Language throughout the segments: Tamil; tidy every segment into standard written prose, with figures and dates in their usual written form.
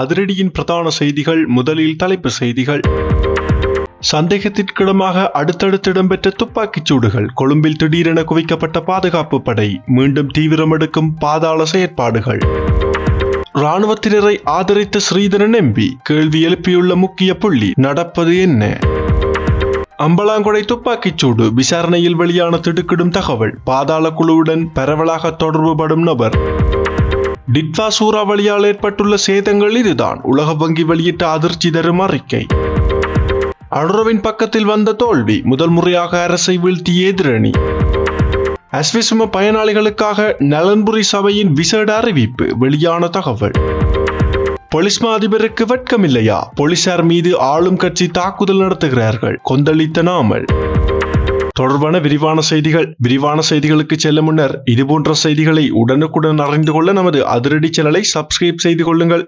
அதிரடியின் பிரதான செய்திகள். முதலில் தலைப்புச் செய்திகள். சந்தேகத்திற்கிடமாக அடுத்தடுத்து இடம்பெற்ற துப்பாக்கிச் சூடுகள். கொழும்பில் திடீரென குவிக்கப்பட்ட பாதுகாப்பு படை. மீண்டும் தீவிரமெடுக்கும் பாதாள செயற்பாடுகள். இராணுவத்தினரை ஆதரித்த ஸ்ரீதரன் எம்பி கேள்வி எழுப்பியுள்ள முக்கிய புள்ளி. நடப்பது என்ன? அம்பலாங்கொடை துப்பாக்கிச் சூடு. விசாரணையில் வெளியான திடுக்கிடும் தகவல். பாதாள குழுவுடன் பரவலாக தொடர்புபடும் நபர். டிட்வா சூறாவளியால் ஏற்பட்டுள்ள சேதங்கள் இதுதான். உலக வங்கி வெளியிட்ட அதிர்ச்சி தரும் அறிக்கை. அனுரவின் பக்கத்தில் வந்த தோல்வி. முதல் முறையாக அரசை வீழ்த்திய எதிரணி. அஸ்விசும பயனாளிகளுக்காக நலன்புரி சபையின் விசேட அறிவிப்பு. வெளியான தகவல். போலீஸ் மா அதிபருக்கு வெட்கமில்லையா? போலீசார் மீது ஆளும் கட்சி தாக்குதல் நடத்துகிறார்கள். கொந்தளித்த நாமல். தொடர்பான விரிவான செய்திகளுக்கு செல்ல முன்னர் இதுபோன்ற செய்திகளை உடனுக்குடன் அறிந்து கொள்ள நமது அதிரடி சேனலை சப்ஸ்கிரைப் செய்து கொள்ளுங்கள்.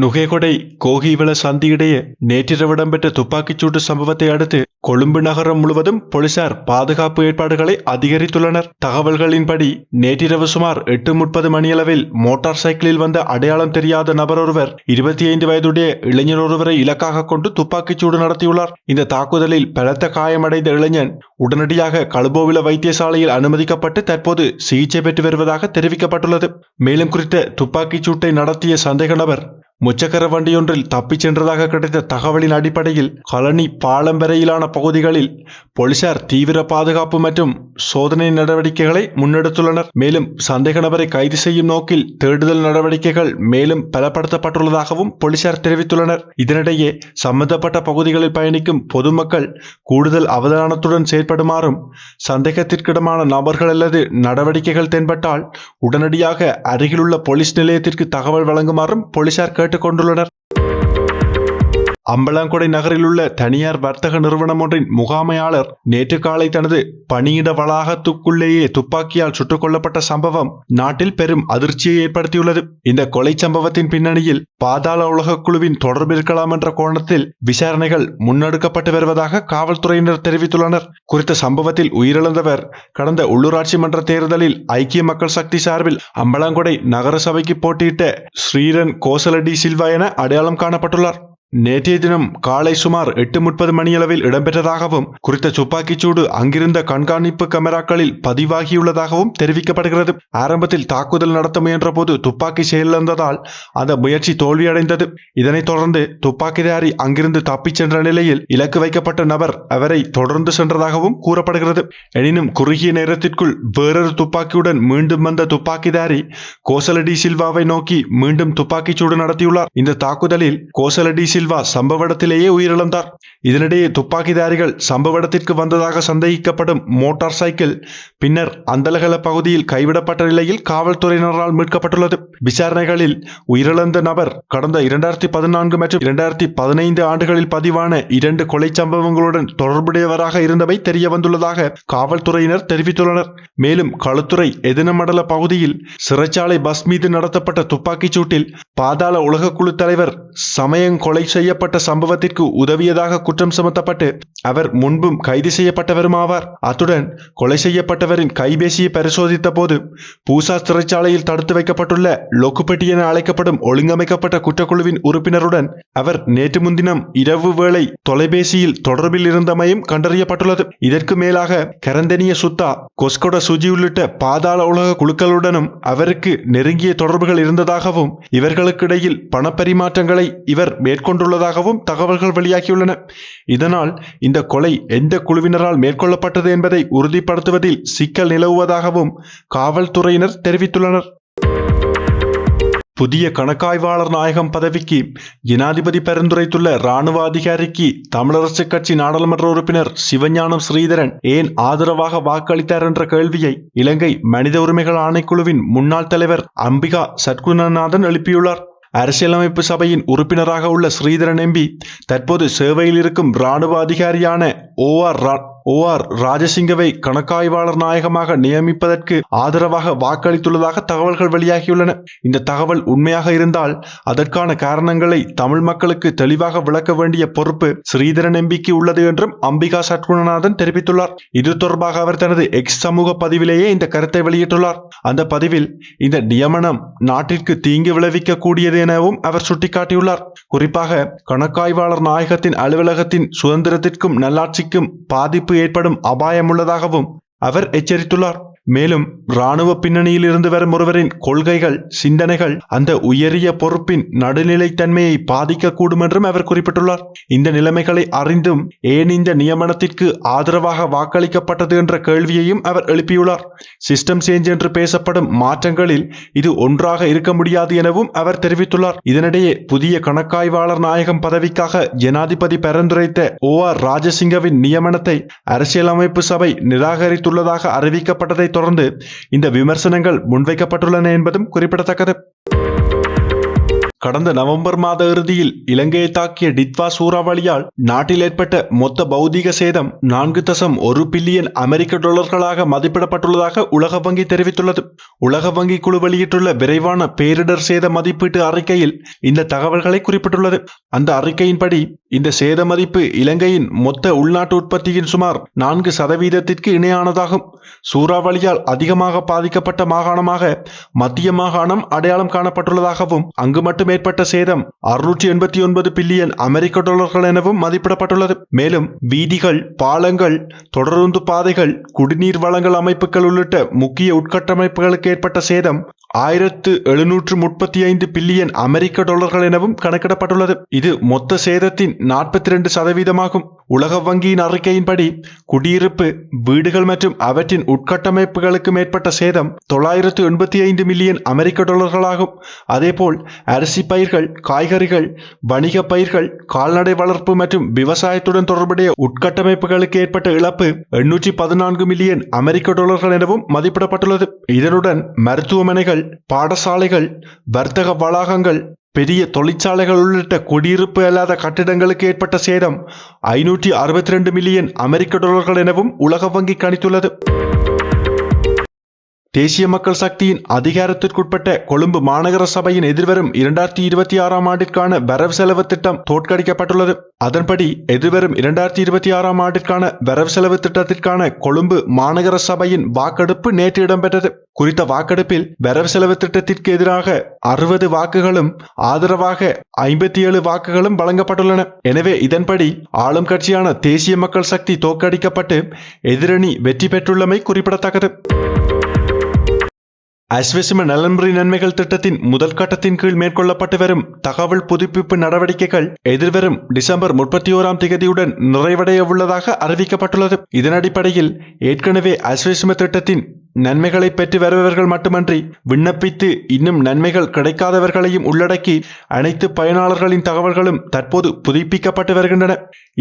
நுகேகொடை கோகிவள சந்தியிடையே நேற்றிரவு இடம்பெற்ற துப்பாக்கிச்சூட்டு சம்பவத்தை அடுத்து கொழும்பு நகரம் முழுவதும் போலீசார் பாதுகாப்பு ஏற்பாடுகளை அதிகரித்துள்ளனர். தகவல்களின்படி நேற்றிரவு சுமார் 8:30 மணியளவில் மோட்டார் சைக்கிளில் வந்த அடையாளம் தெரியாத நபர் ஒருவர் 25 வயதுடைய இளைஞர் ஒருவரை இலக்காக கொண்டு துப்பாக்கிச்சூடு நடத்தியுள்ளார். இந்த தாக்குதலில் பலத்த காயமடைந்த இளைஞன் உடனடியாக கழுபோவில வைத்தியசாலையில் அனுமதிக்கப்பட்டு தற்போது சிகிச்சை பெற்று வருவதாக தெரிவிக்கப்பட்டுள்ளது. மேலும் குறித்த துப்பாக்கிச்சூட்டை நடத்திய சந்தேக நபர் முச்சக்கர வண்டியொன்றில் தப்பிச் சென்றதாக கிடைத்த தகவலின் அடிப்படையில் கழனி பாலம் வரையிலான பகுதிகளில் போலீசார் தீவிர பாதுகாப்பு மற்றும் சோதனை நடவடிக்கைகளை முன்னெடுத்துள்ளனர். மேலும் சந்தேக நபரை கைது செய்யும் நோக்கில் தேடுதல் நடவடிக்கைகள் மேலும் பலப்படுத்தப்பட்டுள்ளதாகவும் போலீசார் தெரிவித்துள்ளனர். இதனிடையே சம்பந்தப்பட்ட பகுதிகளில் பயணிக்கும் பொதுமக்கள் கூடுதல் அவதானத்துடன் செயற்படுமாறும், சந்தேகத்திற்கிடமான நபர்கள் அல்லது நடவடிக்கைகள் தென்பட்டால் உடனடியாக அருகிலுள்ள போலீஸ் நிலையத்திற்கு தகவல் வழங்குமாறும் போலீசார் கேட்டுக்கொண்டுள்ளனர். அம்பலாங்கொடை நகரில் உள்ள தனியார் வர்த்தக நிறுவனம் ஒன்றின் முகாமையாளர் நேற்று காலை தனது பணியிட வளாகத்துக்குள்ளேயே துப்பாக்கியால் சுட்டுக் கொல்லப்பட்ட சம்பவம் நாட்டில் பெரும் அதிர்ச்சியை ஏற்படுத்தியுள்ளது. இந்த கொலை சம்பவத்தின் பின்னணியில் பாதாள உலக குழுவின் தொடர்பு இருக்கலாம் என்ற கோணத்தில் விசாரணைகள் முன்னெடுக்கப்பட்டு வருவதாக காவல்துறையினர் தெரிவித்துள்ளனர். குறித்த சம்பவத்தில் உயிரிழந்தவர் கடந்த உள்ளூராட்சி மன்ற தேர்தலில் ஐக்கிய மக்கள் சக்தி சார்பில் அம்பலாங்கொடை நகர சபைக்கு போட்டியிட்ட ஸ்ரீரன் கோசல டி சில்வா என அடையாளம் காணப்பட்டுள்ளார். நேற்றைய தினம் காலை சுமார் 8:30 மணியளவில் இடம்பெற்றதாகவும் குறித்த துப்பாக்கிச்சூடு அங்கிருந்த கண்காணிப்பு கேமராக்களில் பதிவாகியுள்ளதாகவும் தெரிவிக்கப்படுகிறது. ஆரம்பத்தில் தாக்குதல் நடத்த முயன்ற போது துப்பாக்கி செயலிழந்ததால் அந்த முயற்சி தோல்வியடைந்தது. இதனைத் தொடர்ந்து துப்பாக்கிதாரி அங்கிருந்து தப்பிச் சென்ற நிலையில் இலக்கு வைக்கப்பட்ட நபர் அவரை தொடர்ந்து சென்றதாகவும் கூறப்படுகிறது. எனினும் குறுகிய நேரத்திற்குள் வேறொரு துப்பாக்கியுடன் மீண்டும் வந்த துப்பாக்கிதாரி கோசல டி சில்வாவை நோக்கி மீண்டும் துப்பாக்கிச்சூடு நடத்தியுள்ளார். இந்த தாக்குதலில் கோசல டி சில்வா சம்பவ இடத்திலேயே உயிரிழந்தார். இதனிடையே துப்பாக்கிதாரிகள் சம்பவ இடத்திற்கு வந்ததாக சந்தேகிக்கப்படும் மோட்டார் சைக்கிள் பின்னர் அந்தலகல பகுதியில் கைவிடப்பட்ட நிலையில் காவல்துறையினரால் மீட்கப்பட்டுள்ளது. விசாரணைகளில் உயிரிழந்த நபர் கடந்த 2014 மற்றும் 2015 ஆண்டுகளில் பதிவான 2 கொலை சம்பவங்களுடன் தொடர்புடையவராக இருந்தவை தெரிய வந்துள்ளதாக காவல்துறையினர் தெரிவித்துள்ளனர். மேலும் களுத்துறை எதினமடல பகுதியில் சிறைச்சாலை பஸ் மீது நடத்தப்பட்ட துப்பாக்கிச் சூட்டில் பாதாள உலக குழு தலைவர் சமயம் கொலை செய்யப்பட்ட சம்பவத்திற்கு உதவியதாக குற்றம் சுமத்தப்பட்டு அவர் முன்பும் கைது செய்யப்பட்டவருமாவார். அத்துடன் கொலை செய்யப்பட்டவரின் கைபேசியை பரிசோதித்த போது பூசா சிறைச்சாலையில் தடுத்து வைக்கப்பட்டுள்ள லொக்குப்பெட்டி என அழைக்கப்படும் ஒழுங்கமைக்கப்பட்ட குற்றக்குழுவின் உறுப்பினருடன் அவர் நேற்று முன்தினம் இரவு வேளை தொலைபேசியில் தொடர்பில் இருந்தமையும் கண்டறியப்பட்டுள்ளது. இதற்கு மேலாக கரந்தனிய சுத்தா, கொஸ்கொட சுஜி உள்ளிட்ட பாதாள உலக குழுக்களுடனும் அவருக்கு நெருங்கிய தொடர்புகள் இருந்ததாகவும் இவர்களுக்கிடையில் பணப்பரிமாற்றங்களை இவர் மேற்கொண்டுள்ளதாகவும் தகவல்கள் வெளியாகியுள்ளன. இதனால் இந்த கொலை எந்த குழுவினரால் மேற்கொள்ளப்பட்டது என்பதை உறுதிப்படுத்துவதில் சிக்கல் நிலவுவதாகவும் காவல்துறையினர் தெரிவித்துள்ளனர். புதிய கணக்காய்வாளர் நாயகம் பதவிக்கு ஜனாதிபதி பரிந்துரைத்துள்ள இராணுவ அதிகாரிக்கு தமிழரசு கட்சி நாடாளுமன்ற உறுப்பினர் சிவஞானம் ஸ்ரீதரன் ஏன் ஆதரவாக வாக்களித்தார் என்ற கேள்வியை இலங்கை மனித உரிமைகள் ஆணைக்குழுவின் முன்னாள் தலைவர் அம்பிகா சத்குணநாதன் எழுப்பியுள்ளார். அரசியலமைப்பு சபையின் உறுப்பினராக உள்ள ஸ்ரீதரன் எம்பி தற்போது சேவையில் இருக்கும் இராணுவ அதிகாரியான OR ராஜசிங்கவை கணக்காய்வாளர் நாயகமாக நியமிப்பதற்கு ஆதரவாக வாக்களித்துள்ளதாக தகவல்கள் வெளியாகியுள்ளன. இந்த தகவல் உண்மையாக இருந்தால் அதற்கான காரணங்களை தமிழ் மக்களுக்கு தெளிவாக விளக்க வேண்டிய பொறுப்பு ஸ்ரீதரன் எம்பிக்கு உள்ளது என்றும் அம்பிகா சட்குணநாதன் தெரிவித்துள்ளார். இது தொடர்பாக அவர் தனது எக்ஸ் சமூக பதிவிலேயே இந்த கருத்தை வெளியிட்டுள்ளார். அந்த பதிவில் இந்த நியமனம் நாட்டிற்கு தீங்கு விளைவிக்க கூடியது எனவும் அவர் சுட்டிக்காட்டியுள்ளார். குறிப்பாக கணக்காய்வாளர் நாயகத்தின் அலுவலகத்தின் சுதந்திரத்திற்கும் நல்லாட்சிக்கும் பாதிப்பு ஏற்படும் அபாயம் உள்ளதாகவும் அவர் எச்சரித்துள்ளார். மேலும் இராணுவ பின்னணியில் இருந்து வரும் ஒருவரின் கொள்கைகள் சிந்தனைகள் அந்த உயரிய பொறுப்பின் நடுநிலைத்தன்மையை பாதிக்கக்கூடும் என்றும் அவர் குறிப்பிட்டுள்ளார். இந்த நிலைமைகளை அறிந்தும் ஏன் இந்த நியமனத்திற்கு ஆதரவாக வாக்களிக்கப்பட்டது என்ற கேள்வியையும் அவர் எழுப்பியுள்ளார். சிஸ்டம் சேஞ்ச் என்று பேசப்படும் மாற்றங்களில் இது ஒன்றாக இருக்க முடியாது எனவும் அவர் தெரிவித்துள்ளார். இதனிடையே புதிய கணக்காய்வாளர் நாயகம் பதவிக்காக ஜனாதிபதி பரிந்துரைத்த OR ராஜசிங்கவின் நியமனத்தை அரசியலமைப்பு சபை நிராகரித்துள்ளதாக அறிவிக்கப்பட்டதை தொடர்ந்து இந்த விமர்சனங்கள் முன்வைக்கப்பட்டுள்ளன என்பதும் குறிப்பிடத்தக்கது. கடந்த நவம்பர் மாத இறுதியில் இலங்கையை தாக்கிய டிட்வா சூறாவளியால் நாட்டில் ஏற்பட்ட மொத்த பௌதீக சேதம் 4.1 பில்லியன் அமெரிக்க டாலர்களாக மதிப்பிடப்பட்டுள்ளதாக உலக வங்கி தெரிவித்துள்ளது. உலக வங்கி குழு வெளியிட்டுள்ள விரைவான பேரிடர் சேத மதிப்பீட்டு அறிக்கையில் இந்த தகவல்களை குறிப்பிட்டுள்ளது. அந்த அறிக்கையின்படி இந்த சேத மதிப்பு இலங்கையின் மொத்த உள்நாட்டு உற்பத்தியின் சுமார் 4% இணையானதாகும். சூறாவளியால் அதிகமாக பாதிக்கப்பட்ட மாகாணமாக மத்திய மாகாணம் அடையாளம் காணப்பட்டுள்ளதாகவும் அங்கு மட்டும் மேற்பட்ட சேதம் 689 பில்லியன் அமெரிக்க டாலர்கள் எனவும் மதிப்பிடப்பட்டுள்ளது. மேலும் வீதிகள், பாலங்கள், தொடருந்து பாதைகள், குடிநீர் வழங்கல் அமைப்புகள் உள்ளிட்ட முக்கிய உட்கட்டமைப்புகளுக்கு ஏற்பட்ட சேதம் 1735 பில்லியன் அமெரிக்க டாலர்கள் எனவும் கணக்கிடப்பட்டுள்ளது. இது மொத்த சேதத்தின் 42%. உலக வங்கியின் அறிக்கையின்படி குடியிருப்பு வீடுகள் மற்றும் அவற்றின் உட்கட்டமைப்புகளுக்கு மேற்பட்ட சேதம் 985 மில்லியன் அமெரிக்க டாலர்களாகும். அதேபோல் அரிசி பயிர்கள், காய்கறிகள், வணிக பயிர்கள், கால்நடை வளர்ப்பு மற்றும் விவசாயத்துடன் தொடர்புடைய உட்கட்டமைப்புகளுக்கு ஏற்பட்ட இழப்பு 814 மில்லியன் அமெரிக்க டாலர்கள் எனவும் மதிப்பிடப்பட்டுள்ளது. இதனுடன் மருத்துவமனைகள், பாடசாலைகள், வர்த்தக வளாகங்கள், பெரிய தொழிற்சாலைகள் உள்ளிட்ட குடியிருப்பு அல்லாத கட்டிடங்களுக்கு ஏற்பட்ட சேதம் 562 மில்லியன் அமெரிக்க டாலர்கள் எனவும் உலக வங்கி கணித்துள்ளது. தேசிய மக்கள் சக்தியின் அதிகாரத்திற்குட்பட்ட கொழும்பு மாநகர சபையின் எதிர்வரும் 2026 ஆண்டிற்கான வரவு செலவு திட்டம் தோற்கடிக்கப்பட்டுள்ளது. அதன்படி எதிர்வரும் 2026 ஆண்டிற்கான வரவு செலவு திட்டத்திற்கான கொழும்பு மாநகர சபையின் வாக்கெடுப்பு நேற்று இடம்பெற்றது. குறித்த வாக்கெடுப்பில் வரவு செலவு திட்டத்திற்கு எதிராக 60 வாக்குகளும் ஆதரவாக 57 வாக்குகளும் வழங்கப்பட்டுள்ளன. எனவே இதன்படி ஆளும் கட்சியான தேசிய மக்கள் சக்தி தோற்கடிக்கப்பட்டு எதிரணி வெற்றி பெற்றுள்ளமை குறிப்பிடத்தக்கது. அஸ்வெசும நலன்புரி நன்மைகள் திட்டத்தின் முதல் கட்டத்தின் கீழ் மேற்கொள்ளப்பட்டு வரும் தகவல் புதுப்பிப்பு நடவடிக்கைகள் எதிர்வரும் டிசம்பர் 31ஆம் திகதியுடன் நிறைவடைய உள்ளதாக அறிவிக்கப்பட்டுள்ளது. இதன் அடிப்படையில் ஏற்கனவே அஸ்வெசும திட்டத்தின் நன்மைகளை பெற்று வருபவர்கள் மட்டுமன்றி விண்ணப்பித்து இன்னும் நன்மைகள் கிடைக்காதவர்களையும் உள்ளடக்கி அனைத்து பயனாளர்களின் தகவல்களும் தற்போது புதுப்பிக்கப்பட்டு வருகின்றன.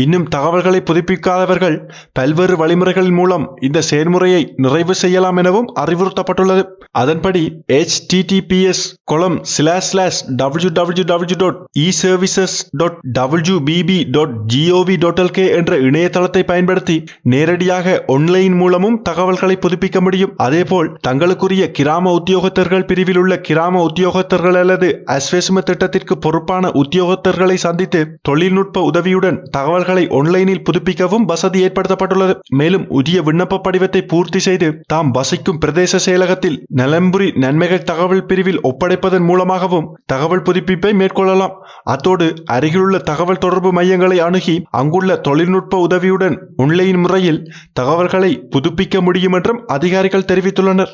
இன்னும் தகவல்களை புதுப்பிக்காதவர்கள் பல்வேறு வழிமுறைகளின் மூலம் இந்த செயல்முறையை நிறைவு செய்யலாம் எனவும் அறிவுறுத்தப்பட்டுள்ளது. அதன்படி https://www.eservices.wbb.gov.lk என்ற இணையதளத்தை பயன்படுத்தி நேரடியாக ஆன்லைன் மூலமும் தகவல்களை புதுப்பிக்க முடியும். அதேபோல் தங்களுக்குரிய கிராம உத்தியோகத்தர்கள் பிரிவில் உள்ள கிராம உத்தியோகத்தர்கள் அல்லது அஸ்வெசும திட்டத்திற்கு பொறுப்பான உத்தியோகத்தர்களை சந்தித்து தொழில்நுட்ப உதவியுடன் தகவல்களை ஆன்லைனில் புதுப்பிக்கவும் வசதி ஏற்படுத்தப்பட்டுள்ளது. மேலும் உரிய விண்ணப்ப படிவத்தை பூர்த்தி செய்து தாம் வசிக்கும் பிரதேச செயலகத்தில் நலம்புரி நன்மைகள் தகவல் பிரிவில் ஒப்படைப்பதன் மூலமாகவும் தகவல் புதுப்பிப்பை மேற்கொள்ளலாம். அத்தோடு அருகிலுள்ள தகவல் தொடர்பு மையங்களை அணுகி அங்குள்ள தொழில்நுட்ப உதவியுடன் ஆன்லைன் முறையில் தகவல்களை புதுப்பிக்க முடியும் என்றும் அதிகாரிகள் தெரிவித்துள்ளனர்.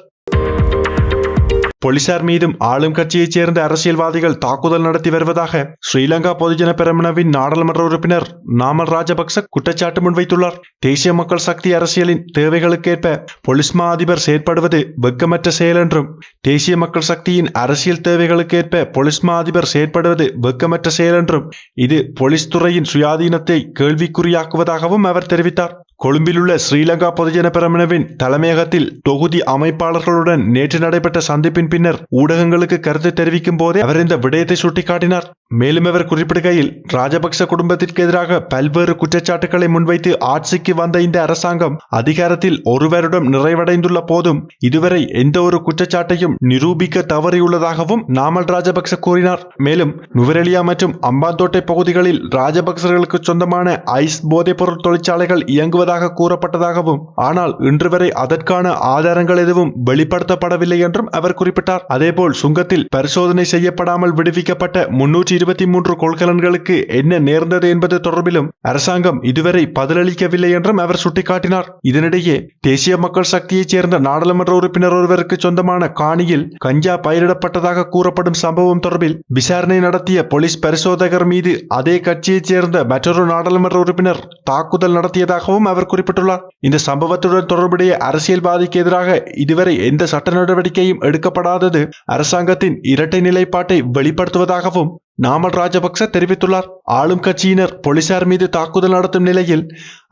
போலீசார் மீதும் ஆளும் கட்சியைச் சேர்ந்த அரசியல்வாதிகள் தாக்குதல் நடத்தி வருவதாக ஸ்ரீலங்கா பொதுஜன பெரமுனவின் நாடாளுமன்ற உறுப்பினர் நாமல் ராஜபக்ச குற்றச்சாட்டு முன்வைத்துள்ளார். தேசிய மக்கள் சக்தி அரசியலின் தேவைகளுக்கேற்ப போலீஸ் மா அதிபர் செயற்படுவது வெட்கமற்ற செயல் என்றும் தேசிய மக்கள் சக்தியின் அரசியல் தேவைகளுக்கேற்ப போலீஸ் மா அதிபர் செயற்படுவது வெட்கமற்ற செயல் என்றும் இது போலீஸ் துறையின் சுயாதீனத்தை கேள்விக்குறியாக்குவதாகவும் அவர் தெரிவித்தார். கொழும்பில் உள்ள ஸ்ரீலங்கா பொதுஜன பெரமுனவின் தலைமையகத்தில் தொகுதி அமைப்பாளர்களுடன் நேற்று நடைபெற்ற சந்திப்பின் பின்னர் ஊடகங்களுக்கு கருத்து தெரிவிக்கும் போதே அவர் இந்த விடயத்தை சுட்டிக்காட்டினார். மேலும் அவர் குறிப்பிடுகையில் ராஜபக்ச குடும்பத்திற்கு எதிராக பல்வேறு குற்றச்சாட்டுகளை முன்வைத்து ஆட்சிக்கு வந்த இந்த அரசாங்கம் அதிகாரத்தில் ஒரு வருடம் நிறைவடைந்துள்ள போதும் இதுவரை எந்த ஒரு குற்றச்சாட்டையும் நிரூபிக்க தவறியுள்ளதாகவும் நாமல் ராஜபக்ச கூறினார். மேலும் நுவரெலியா மற்றும் அம்பாந்தோட்டை பகுதிகளில் ராஜபக்சர்களுக்கு சொந்தமான ஐஸ் போதைப்பொருள் தொழிற்சாலைகள் இயங்குவதாக கூறப்பட்டதாகவும் ஆனால் இன்று வரை அதற்கான ஆதாரங்கள் எதுவும் வெளிப்படுத்தப்படவில்லை என்றும் அவர் குறிப்பிட்டார். அதேபோல் சுங்கத்தில் பரிசோதனை செய்யப்படாமல் விடுவிக்கப்பட்ட 323 கொள்கலன்களுக்கு என்ன நேர்ந்தது என்பது தொடர்பிலும் அரசாங்கம் இதுவரை பதிலளிக்கவில்லை என்றும் அவர் சுட்டிக்காட்டினார். இதனிடையே தேசிய மக்கள் சக்தியைச் சேர்ந்த நாடாளுமன்ற உறுப்பினர் ஒருவருக்கு சொந்தமான காணியில் கஞ்சா பயிரிடப்பட்டதாக கூறப்படும் சம்பவம் தொடர்பில் விசாரணை நடத்திய போலீஸ் பரிசோதகர் மீது அதே கட்சியைச் சேர்ந்த மற்றொரு நாடாளுமன்ற உறுப்பினர் தாக்குதல் நடத்தியதாகவும் அவர் குறிப்பிட்டுள்ளார். இந்த சம்பவத்துடன் தொடர்புடைய அரசியல்வாதிக்கு எதிராக இதுவரை எந்த சட்ட நடவடிக்கையும் எடுக்கப்படாதது அரசாங்கத்தின் இரட்டை நிலைப்பாட்டை வெளிப்படுத்துவதாகவும் நாமல் ராஜபக்ச தெரிவித்துள்ளார். ஆளும் கட்சியினர் போலீசார் மீது தாக்குதல் நடத்தும் நிலையில்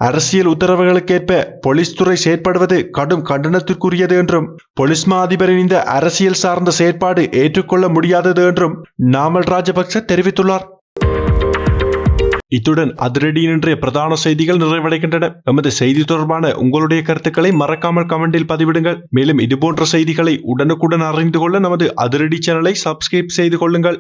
அரசியல் உத்தரவுகளுக்கேற்ப போலீஸ் துறை செயற்படுவது கடும் கண்டனத்திற்குரியது என்றும் போலீஸ் மா அதிபரின் இந்த அரசியல் சார்ந்த செயற்பாடு ஏற்றுக்கொள்ள முடியாதது என்றும் நாமல் ராஜபக்ச தெரிவித்துள்ளார். இத்துடன் அதிரடியின் இன்றைய பிரதான செய்திகள் நிறைவடைகின்றன. எமது செய்தி தொடர்பான உங்களுடைய கருத்துக்களை மறக்காமல் கமெண்டில் பதிவிடுங்கள். மேலும் இதுபோன்ற செய்திகளை உடனுக்குடன் அறிந்து கொள்ள நமது அதிரடி சேனலை சப்ஸ்கிரைப் செய்து கொள்ளுங்கள்.